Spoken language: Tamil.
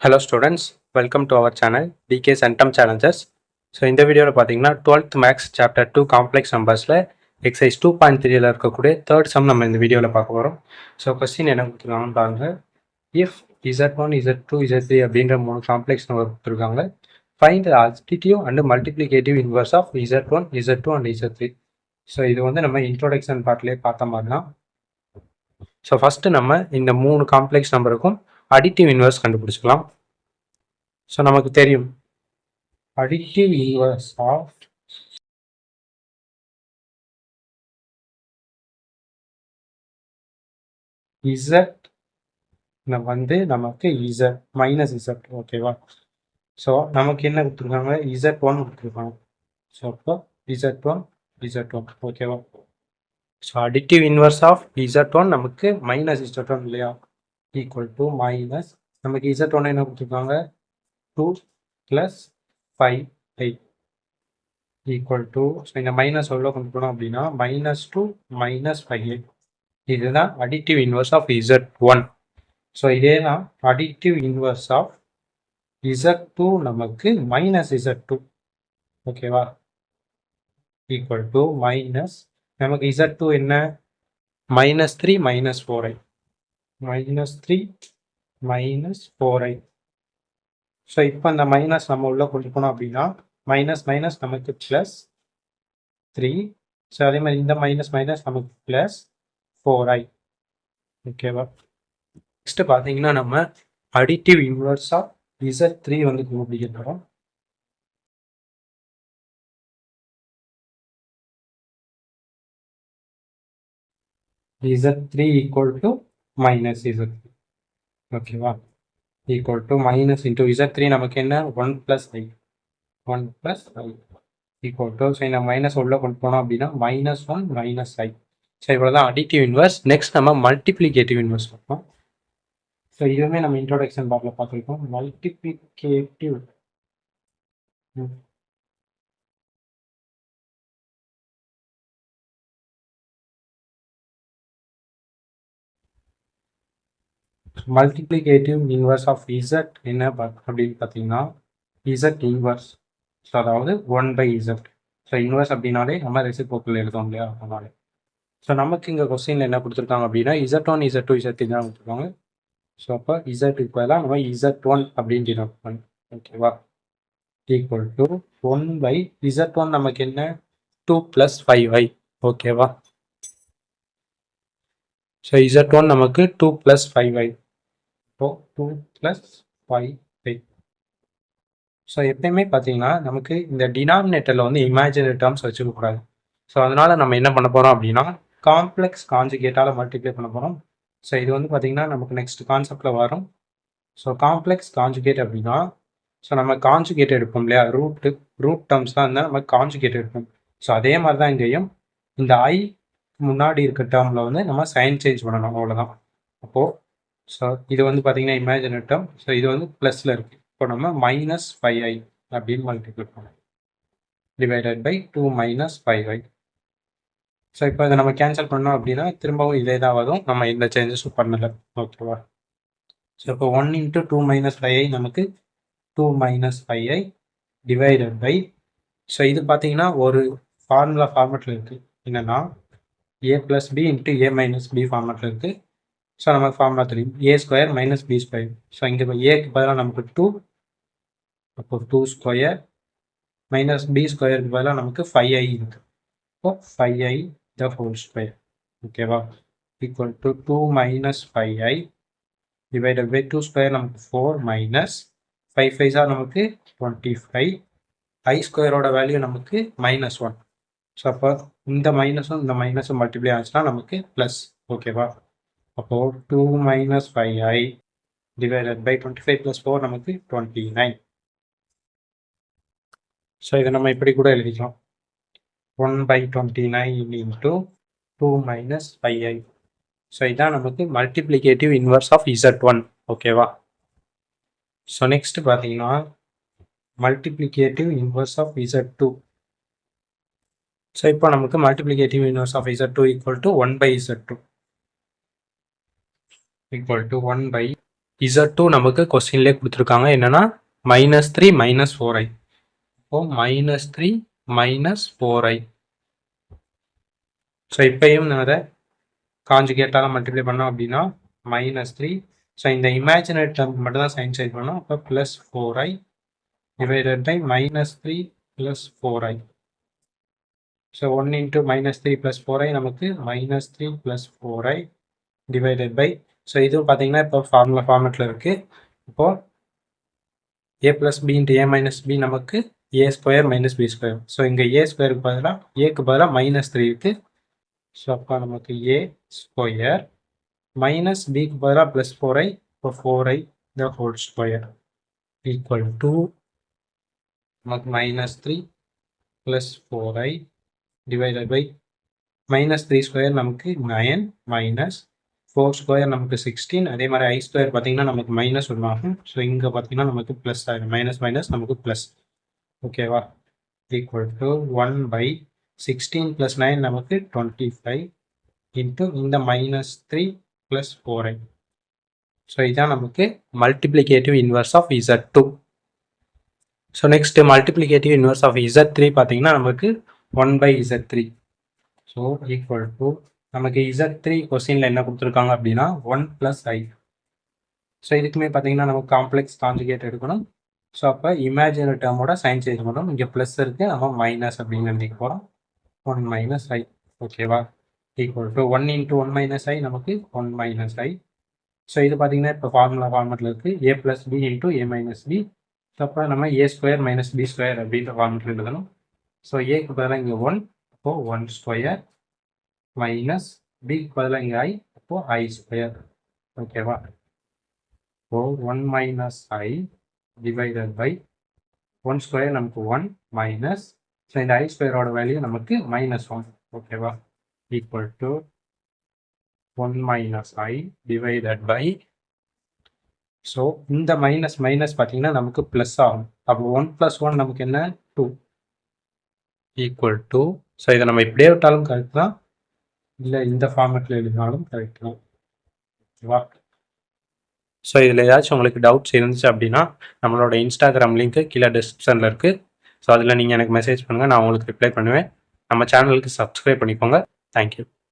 Hello students, welcome to our channel DK Centum Challenges. So இந்த வீடியோவில் பார்த்தீங்கன்னா 12th மேக்ஸ் சாப்டர் 2 காம்ப்ளெக்ஸ் நம்பர்ஸில் எக்ஸசைஸ் 2.3ல இருக்கக்கூடிய தேர்ட் சம் நம்ம இந்த வீடியோவில் பார்க்க போகிறோம். ஸோ கொஸ்டின் என்ன கொடுத்துருக்காங்கன்னு பாருங்க. இஃப் Z1, Z2, Z3 அப்படின்ற 3 காம்ப்ளெக்ஸ் நம்பர் கொடுத்துருக்காங்க. Find the additive and multiplicative inverse of Z1, Z2 and Z3. So இது வந்து நம்ம இன்ட்ரோடக்ஷன் பார்ட்லேயே பார்த்த மாதிரி தான். ஸோ ஃபஸ்ட்டு நம்ம இந்த 3 காம்ப்ளெக்ஸ் நம்பருக்கும் அடிட்டிவ் இன்வர்ஸ் கண்டுபிடிச்சிக்கலாம். ஸோ நமக்கு தெரியும் additive inverse of Z வந்து நமக்கு Z மைனஸ் Z ஓகேவா. ஸோ நமக்கு என்ன கொடுத்துருக்காங்க, Z1 கொடுத்துருக்காங்க. ஸோ அப்போ Z1 ஓகேவா. So additive inverse of Z1 நமக்கு மைனஸ் Z1 இல்லையா, ஈக்குவல் டு மைனஸ் நமக்கு Z1 என்ன கொடுத்துருக்காங்க 2 + 5 8 ஈக்குவல் டு, ஸோ இந்த மைனஸ் எவ்வளோ கொண்டு போனோம் அப்படின்னா -2 - 5 இதுதான் additive inverse of Z1. So இதே தான் அடிட்டிவ் இன்வர்ஸ் ஆஃப் Z2 நமக்கு -Z2 ஓகேவா, ஈக்குவல் டு மைனஸ் நமக்கு Z2 என்ன -3 - 4i -3 - 4i. ஸோ இப்போ இந்த மைனஸ் நம்ம உள்ள கொண்டு போனோம் அப்படின்னா மைனஸ் மைனஸ் நமக்கு +3. ஸோ அதே மாதிரி இந்த மைனஸ் மைனஸ் நமக்கு +4i ஓகேவா. நெக்ஸ்ட் பார்த்தீங்கன்னா நம்ம அடிட்டிவ் இன்வர்ஸ் ஆஃப் Z3 வந்து கண்டுபிடிக்கிறோம். Z3 ஈக்குவல் டு -Z3 ஓகேவா, equal to minus into Z3 நமக்கு என்ன 1 + i ஈக்குவல் டு, ஸோ இந்த மைனஸ் உள்ள கொண்டு போனோம் அப்படின்னா -1 - i. ஸோ இவ்வளோதான் அடிட்டிவ் இன்வர்ஸ். நெக்ஸ்ட் நம்ம மல்டிப்ளிகேட்டிவ் இன்வர்ஸ் பார்ப்போம். ஸோ இதுவுமே நம்ம இன்ட்ரோடக்ஷன் பார்ட்டில் பார்த்துருக்கோம். Multiplicative multiplicative inverse of Z என்ன அப்படின்னு பார்த்தீங்கன்னா Z இன்வர்ஸ், ஸோ அதாவது 1/Z. ஸோ இன்வர்ஸ் அப்படின்னாலே நம்ம ரெசிப்ரோக்கல் எழுதோம் இல்லையா, அதனால. ஸோ நமக்கு இங்கே கொஸ்டினில் என்ன கொடுத்துருக்காங்க அப்படின்னா Z1, Z2, Z3 தான் கொடுத்துருக்காங்க. ஸோ அப்போ Z ஈக்குவலாக நம்ம Z1 அப்படின்னு டினோட் பண்ணி ஓகேவா, ஈக்குவல் டு 1/Z1 நமக்கு என்ன 2 + 5i ஓகேவா. ஸோ Z1 நமக்கு 2 + 5i. இப்போ 2 + 5i. ஸோ எப்பயுமே பார்த்தீங்கன்னா நமக்கு இந்த டினாமினேட்டரில் வந்து இமேஜினரி டேர்ம்ஸ் வச்சுக்கக்கூடாது. ஸோ அதனால் நம்ம என்ன பண்ண போகிறோம் அப்படின்னா காம்ப்ளெக்ஸ் கான்ஜுகேட்டால் மல்டிப்ளை பண்ண போகிறோம். ஸோ இது வந்து பார்த்திங்கன்னா நமக்கு நெக்ஸ்ட் கான்செப்டில் வரும். ஸோ காம்ப்ளெக்ஸ் கான்ஜுகேட் அப்படின்னா, ஸோ நம்ம கான்ஜுகேட் எடுப்போம் இல்லையா, ரூட் டேர்ம்ஸ் தான் இருந்தால் நம்ம கான்ஜுகேட் எடுப்போம். ஸோ அதே மாதிரி தான் இங்கேயும் இந்த ஐ முன்னாடி இருக்க டேர்மில் வந்து நம்ம சைன் சேஞ்ச் பண்ணணும், அவ்வளோதான். அப்போது ஸோ இது வந்து பார்த்திங்கன்னா இமேஜினரி டேர்ம். ஸோ இது வந்து ப்ளஸில் இருக்குது. இப்போ நம்ம -5i அப்படின்னு மல்டிப்ளை பண்ணோம், டிவைடட் பை 2 - 5i. ஸோ இப்போ இதை நம்ம கேன்சல் பண்ணோம் அப்படின்னா திரும்பவும் இதே தான் வரும், நம்ம எந்த சேஞ்சஸும் பண்ணலை ஓகேவா. ஸோ இப்போ 1 × 2 - 5i நமக்கு 2 - 5i டிவைடட் பை, ஸோ இது பார்த்தீங்கன்னா ஒரு ஃபார்முலா இருக்குது, என்னென்னா a + b × a - b ஃபார்மேட்டில் இருக்குது. ஸோ நமக்கு ஃபார்முலா தெரியும், a² - b². ஸோ இங்கே இப்போ ஏக்கு பதிலாக நமக்கு 2, அப்போ 2² -b² பதிலாக நமக்கு 5i இருக்குது. இப்போ 5i த ஹோல் ஸ்கொயர் ஓகேவா, equal to 2 - 5i divided by 2² நமக்கு 4 -5 5 நமக்கு 25. i² வேல்யூ நமக்கு -1. ஸோ அப்போ இந்த மைனஸும் இந்த மைனஸும் மல்டிப்ளை ஆச்சுன்னா நமக்கு ப்ளஸ் ஓகேவா. அப்போது 2 - 5i டிவைடட் பை 25 + 4 நமக்கு 29. ஸோ இதை நம்ம இப்படி கூட எழுதிக்கலாம், 1/29 × 2 - 5i. ஸோ இதான் நமக்கு மல்டிப்ளிகேட்டிவ் இன்வர்ஸ் ஆஃப் Z1 ஓகேவா. ஸோ நெக்ஸ்ட் பார்த்தீங்கன்னா multiplicative inverse of Z2. So இப்போ நமக்கு multiplicative inverse of Z2 equal to 1/Z2 equal to 1/. Z2 நமக்கு கொஸ்டின்லேயே கொடுத்துருக்காங்க என்னன்னா -3 -4i. இப்போ -3 -4i. ஸோ இப்பயும் நான் அதை காஞ்சுகேட்டால் மல்டிப்ளை பண்ணோம் அப்படின்னா -3. ஸோ இந்த இமேஜினரி டேர்ம் மட்டும் தான் சைன் சேஞ்ச் பண்ணோம். அப்போ +4i divided by -3 +4i. So 1 into -3 +4i நமக்கு -3 +4i divided by. ஸோ இதுவும் பார்த்தீங்கன்னா இப்போ ஃபார்முலா ஃபார்மேட்டில் இருக்குது. இப்போது a + b into a - b நமக்கு a² - b². ஸோ இங்கே a² பதிலாக ஏக்கு பதிலாக -3 இருக்குது. ஸோ அப்போ நமக்கு a² minus bக்கு பதிலாக +4i. இப்போ 4i the whole square equal to நமக்கு -3 +4i divided by -3² நமக்கு 9 minus 4² நமக்கு 16. அதே மாதிரி i² பார்த்தீங்கன்னா நமக்கு -1 ஆகும். ஸோ இங்கே பார்த்தீங்கன்னா நமக்கு ப்ளஸ் ஆகும். மைனஸ் நமக்கு ப்ளஸ். ஓகேவா? ஈக்குவல் டு 1/16 + 9 நமக்கு 25 இன்ட்டு இந்த -3 +4i. ஸோ இதுதான் நமக்கு multiplicative inverse of Z2. So next multiplicative inverse of Z3 பார்த்தீங்கன்னா நமக்கு 1/Z3. ஸோ ஈக்குவல் டு நமக்கு Z3 கொஸ்டினில் என்ன கொடுத்துருக்காங்க அப்படின்னா 1 + i. ஸோ இதுக்குமே பார்த்தீங்கன்னா நமக்கு காம்ப்ளெக்ஸ் கான்ஜுகேட் எடுக்கணும். ஸோ அப்போ இமேஜினரி டேர்மோட சைன் சேஞ்ச் பண்ணணும். இங்கே ப்ளஸ் இருக்குது, நம்ம மைனஸ் அப்படின்னு எழுதிக்க போகிறோம். 1 - i. ஓகேவா? ஈக்குவல் டு 1 into 1 - i நமக்கு 1 - i. ஸோ இது பார்த்தீங்கன்னா இப்போ ஃபார்முலா ஃபார்மெட்டில் இருக்குது a + b into a - b. So அப்போ நம்ம a² - b² அப்படின்ற ஃபார்மெட்டில் எழுதணும். ஸோ ஏக்கு பதிலாக இங்கே 1, அப்போது 1² மைனஸ் பிக்கு பதிலாக இங்கே i, அப்போது i². ஓகேவா? இப்போது 1 - i divided by 1² நமக்கு 1 மைனஸ். ஸோ இந்த i² வேல்யூ நமக்கு -1. ஓகேவா? Equal to 1 - i divided by. So இந்த மைனஸ் பார்த்தீங்கன்னா நமக்கு ப்ளஸ் ஆகும். அப்போ 1 + 1 நமக்கு என்ன 2 ஈக்குவல் டு. ஸோ இதை நம்ம இப்படியே விட்டாலும் கரெக்ட் தான், இல்லை இந்த ஃபார்மேட்டில் எழுதினாலும் கரெக்ட் தான். ஓகேவா? ஸோ இதில் ஏதாச்சும் உங்களுக்கு டவுட்ஸ் இருந்துச்சு அப்படின்னா நம்மளோட இன்ஸ்டாகிராம் லிங்க்கு கீழே டிஸ்கிரிப்ஷனில் இருக்குது. ஸோ அதில் நீங்கள் எனக்கு மெசேஜ் பண்ணுங்கள், நான் உங்களுக்கு ரிப்ளை பண்ணுவேன். நம்ம சேனலுக்கு சப்ஸ்கிரைப் பண்ணிக்கோங்க. தேங்க்யூ.